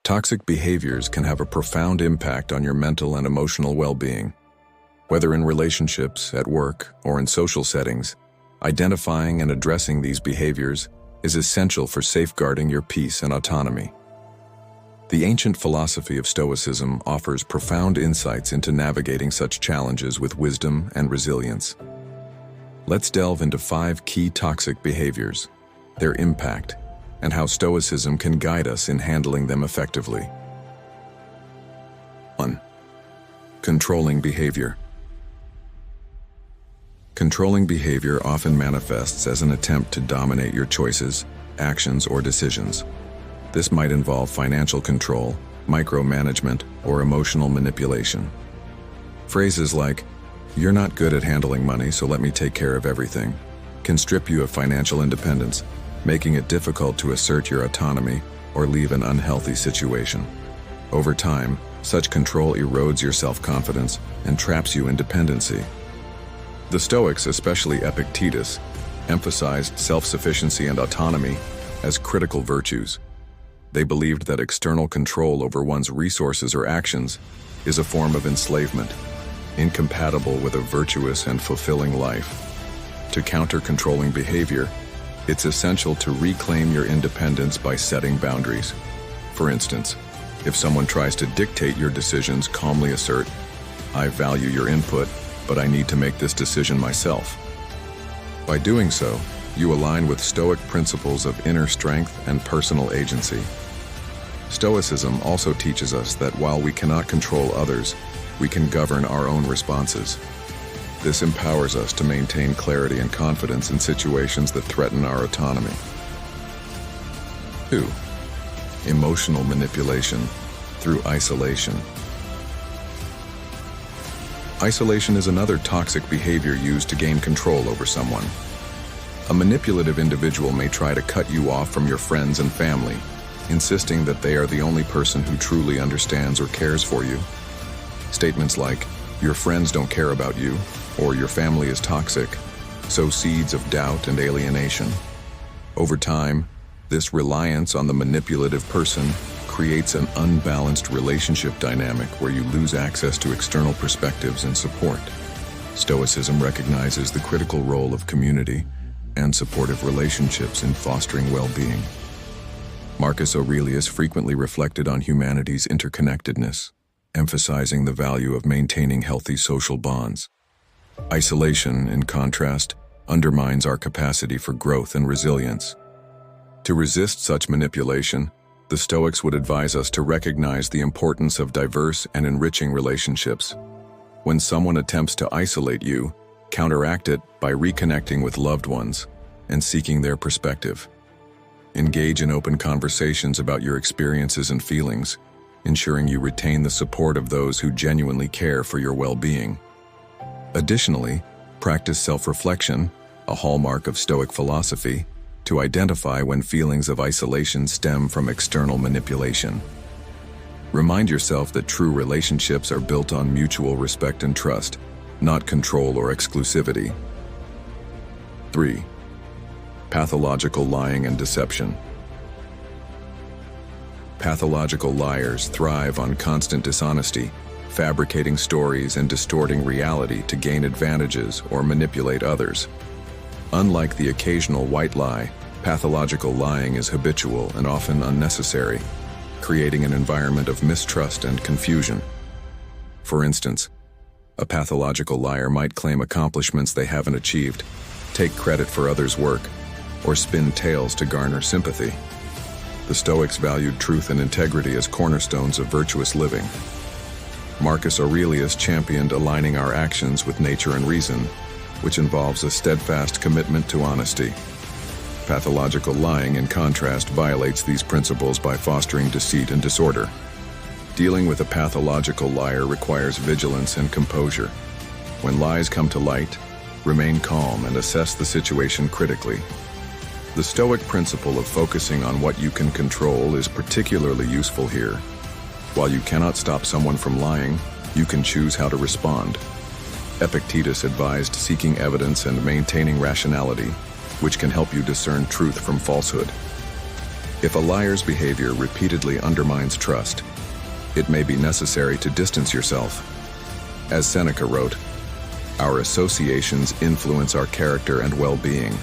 Toxic behaviors can have a profound impact on your mental and emotional well-being. Whether in relationships, at work, or in social settings, identifying and addressing these behaviors is essential for safeguarding your peace and autonomy. The ancient philosophy of Stoicism offers profound insights into navigating such challenges with wisdom and resilience. Let's delve into 5 key toxic behaviors, their impact, and how Stoicism can guide us in handling them effectively. 1. Controlling behavior. Controlling behavior often manifests as an attempt to dominate your choices, actions, or decisions. This might involve financial control, micromanagement, or emotional manipulation. Phrases like, "You're not good at handling money, so let me take care of everything," can strip you of financial independence, making it difficult to assert your autonomy or leave an unhealthy situation. Over time, such control erodes your self-confidence and traps you in dependency. The Stoics, especially Epictetus, emphasized self-sufficiency and autonomy as critical virtues. They believed that external control over one's resources or actions is a form of enslavement, incompatible with a virtuous and fulfilling life. To counter controlling behavior, it's essential to reclaim your independence by setting boundaries. For instance, if someone tries to dictate your decisions, calmly assert, "I value your input, but I need to make this decision myself." By doing so, you align with Stoic principles of inner strength and personal agency. Stoicism also teaches us that while we cannot control others, we can govern our own responses. This empowers us to maintain clarity and confidence in situations that threaten our autonomy. 2. Emotional manipulation through isolation. Isolation is another toxic behavior used to gain control over someone. A manipulative individual may try to cut you off from your friends and family, insisting that they are the only person who truly understands or cares for you. Statements like, "Your friends don't care about you," or "Your family is toxic," sow seeds of doubt and alienation. Over time, this reliance on the manipulative person creates an unbalanced relationship dynamic where you lose access to external perspectives and support. Stoicism recognizes the critical role of community and supportive relationships in fostering well-being. Marcus Aurelius frequently reflected on humanity's interconnectedness, emphasizing the value of maintaining healthy social bonds. Isolation, in contrast, undermines our capacity for growth and resilience. To resist such manipulation, the Stoics would advise us to recognize the importance of diverse and enriching relationships. When someone attempts to isolate you, counteract it by reconnecting with loved ones and seeking their perspective. Engage in open conversations about your experiences and feelings, ensuring you retain the support of those who genuinely care for your well-being. Additionally, practice self-reflection, a hallmark of Stoic philosophy, to identify when feelings of isolation stem from external manipulation. Remind yourself that true relationships are built on mutual respect and trust, not control or exclusivity. 3. Pathological lying and deception. Pathological liars thrive on constant dishonesty, fabricating stories and distorting reality to gain advantages or manipulate others. Unlike the occasional white lie, pathological lying is habitual and often unnecessary, creating an environment of mistrust and confusion. For instance, a pathological liar might claim accomplishments they haven't achieved, take credit for others' work, or spin tales to garner sympathy. The Stoics valued truth and integrity as cornerstones of virtuous living. Marcus Aurelius championed aligning our actions with nature and reason, which involves a steadfast commitment to honesty. Pathological lying, in contrast, violates these principles by fostering deceit and disorder. Dealing with a pathological liar requires vigilance and composure. When lies come to light, remain calm and assess the situation critically. The Stoic principle of focusing on what you can control is particularly useful here. While you cannot stop someone from lying, you can choose how to respond. Epictetus advised seeking evidence and maintaining rationality, which can help you discern truth from falsehood. If a liar's behavior repeatedly undermines trust, it may be necessary to distance yourself. As Seneca wrote, "Our associations influence our character and well-being."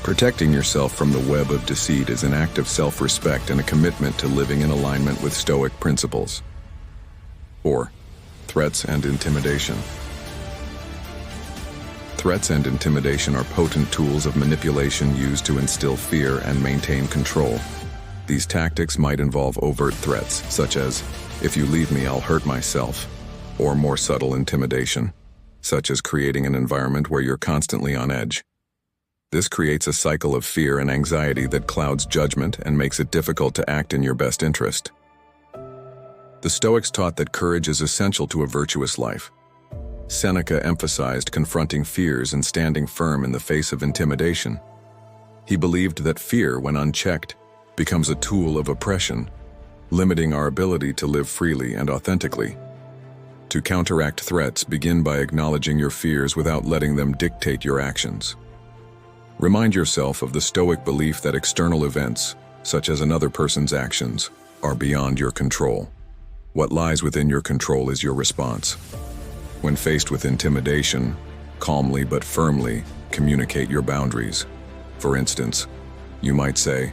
Protecting yourself from the web of deceit is an act of self-respect and a commitment to living in alignment with Stoic principles. 4. Threats and intimidation. Threats and intimidation are potent tools of manipulation used to instill fear and maintain control. These tactics might involve overt threats, such as, "If you leave me, I'll hurt myself," or more subtle intimidation, such as creating an environment where you're constantly on edge. This creates a cycle of fear and anxiety that clouds judgment and makes it difficult to act in your best interest. The Stoics taught that courage is essential to a virtuous life. Seneca emphasized confronting fears and standing firm in the face of intimidation. He believed that fear, when unchecked, becomes a tool of oppression, limiting our ability to live freely and authentically. To counteract threats, begin by acknowledging your fears without letting them dictate your actions. Remind yourself of the Stoic belief that external events, such as another person's actions, are beyond your control. What lies within your control is your response. When faced with intimidation, calmly but firmly communicate your boundaries. For instance, you might say,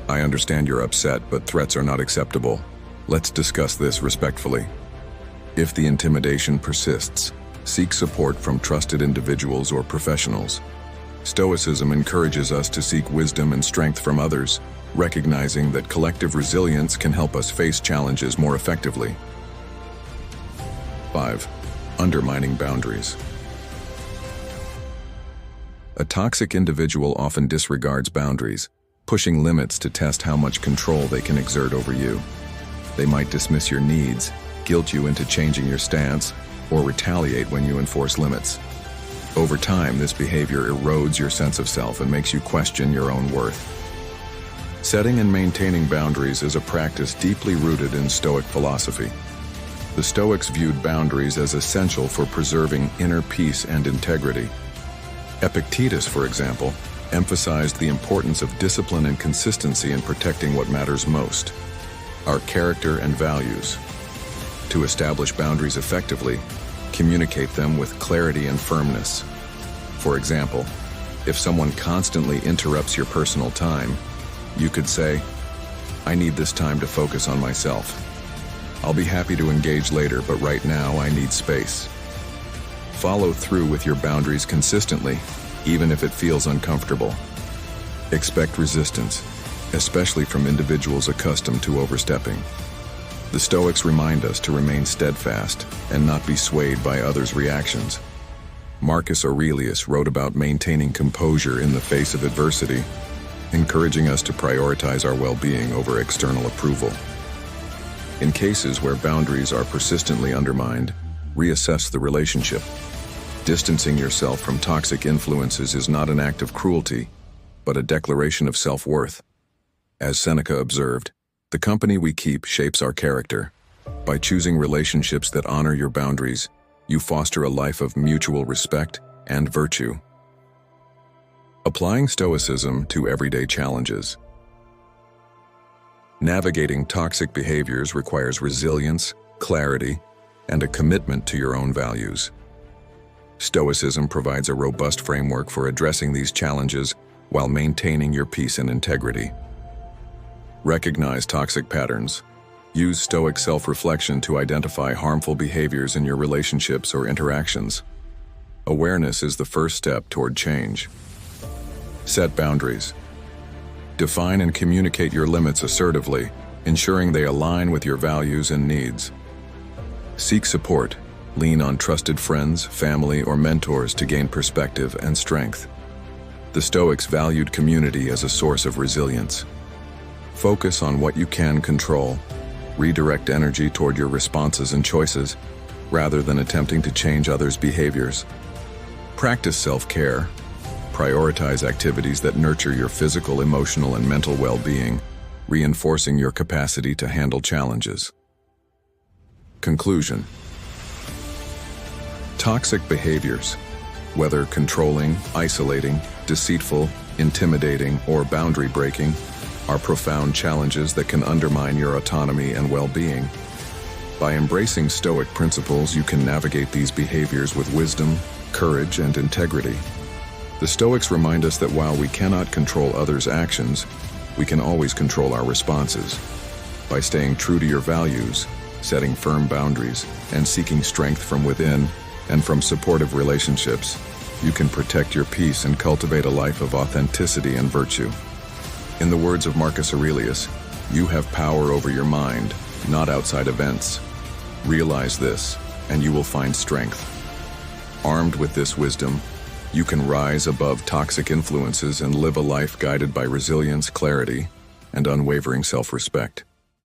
"I understand you're upset, but threats are not acceptable. Let's discuss this respectfully." If the intimidation persists, seek support from trusted individuals or professionals. Stoicism encourages us to seek wisdom and strength from others, recognizing that collective resilience can help us face challenges more effectively. 5. Undermining boundaries. A toxic individual often disregards boundaries, pushing limits to test how much control they can exert over you. They might dismiss your needs, guilt you into changing your stance, or retaliate when you enforce limits. Over time, this behavior erodes your sense of self and makes you question your own worth. Setting and maintaining boundaries is a practice deeply rooted in Stoic philosophy. The Stoics viewed boundaries as essential for preserving inner peace and integrity. Epictetus, for example, emphasized the importance of discipline and consistency in protecting what matters most: our character and values. To establish boundaries effectively, communicate them with clarity and firmness. For example, if someone constantly interrupts your personal time, you could say, "I need this time to focus on myself. I'll be happy to engage later, but right now I need space." Follow through with your boundaries consistently, even if it feels uncomfortable. Expect resistance, especially from individuals accustomed to overstepping. The Stoics remind us to remain steadfast and not be swayed by others' reactions. Marcus Aurelius wrote about maintaining composure in the face of adversity, encouraging us to prioritize our well-being over external approval. In cases where boundaries are persistently undermined, reassess the relationship. Distancing yourself from toxic influences is not an act of cruelty, but a declaration of self-worth. As Seneca observed, "The company we keep shapes our character." By choosing relationships that honor your boundaries, you foster a life of mutual respect and virtue. Applying Stoicism to everyday challenges. Navigating toxic behaviors requires resilience, clarity, and a commitment to your own values. Stoicism provides a robust framework for addressing these challenges while maintaining your peace and integrity. Recognize toxic patterns. Use Stoic self-reflection to identify harmful behaviors in your relationships or interactions. Awareness is the first step toward change. Set boundaries. Define and communicate your limits assertively, ensuring they align with your values and needs. Seek support. Lean on trusted friends, family, or mentors to gain perspective and strength. The Stoics valued community as a source of resilience. Focus on what you can control. Redirect energy toward your responses and choices, rather than attempting to change others' behaviors. Practice self-care. Prioritize activities that nurture your physical, emotional, and mental well-being, reinforcing your capacity to handle challenges. Conclusion. Toxic behaviors, whether controlling, isolating, deceitful, intimidating, or boundary breaking, are profound challenges that can undermine your autonomy and well-being. By embracing Stoic principles, you can navigate these behaviors with wisdom, courage, and integrity. The Stoics remind us that while we cannot control others' actions, we can always control our responses. By staying true to your values, setting firm boundaries, and seeking strength from within and from supportive relationships, you can protect your peace and cultivate a life of authenticity and virtue. In the words of Marcus Aurelius, you have power over your mind, not outside events. Realize this, and you will find strength. Armed with this wisdom, you can rise above toxic influences and live a life guided by resilience, clarity, and unwavering self-respect.